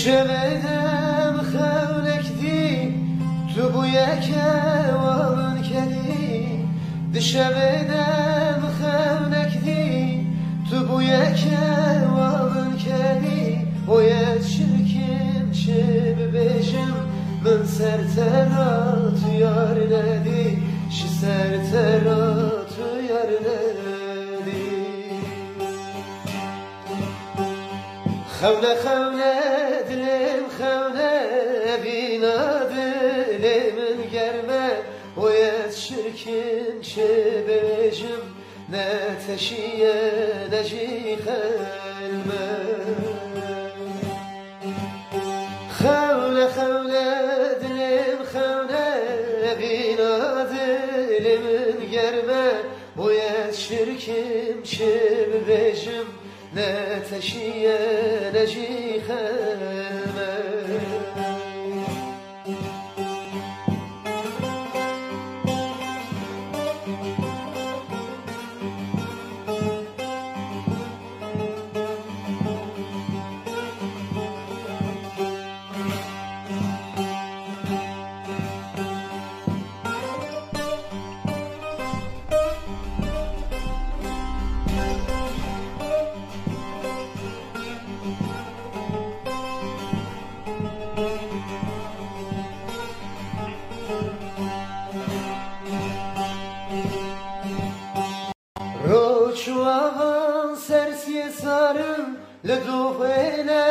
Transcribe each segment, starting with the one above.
دشمنم خونک دی تو بویک والن کدی دشمنم خونک دی تو بویک والن کدی باید شرکم چه ببیشم من سرترا تو یار ندی شی سرترا تو یار ندی خونه خونه دلم خونه بینا دلم گرمه باید شرکم چه ببیشم نتشیه نجی خلمه خونه خونه دلم خونه بینا دلم گرمه باید شرکم چه ببیشم نتشیه نجی خلمه روچو آوان سرسی سارم لدوهنه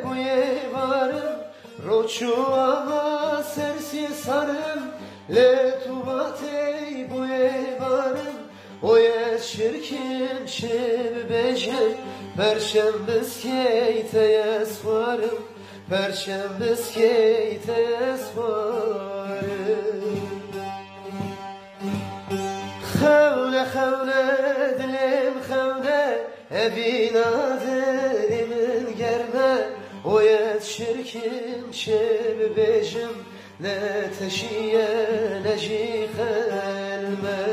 بوی وارم روچو آوان سرسی سارم لدوهاتی بوی وارم باید شرکم چه ببیشم برشم بسکیت اسوارم برشم بسکیت اسوارم خونه خونه دلم خونه بینا دلم گرمه باید شرکم چه ببیشم نتشیه نجی خلمه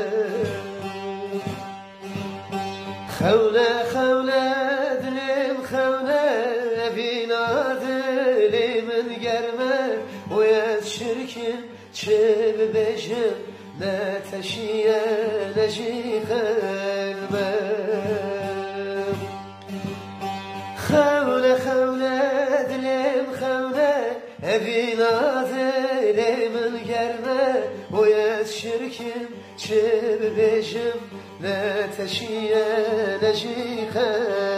خونه خونه دلم خونه بینا دلم گرمه باید شرکم چه ببیشم نتشیه نجی خلمه خونه خونه دلم خونه بینا دلم گرمه باید شرکم چه ببیشم نتشیه نجی خلمه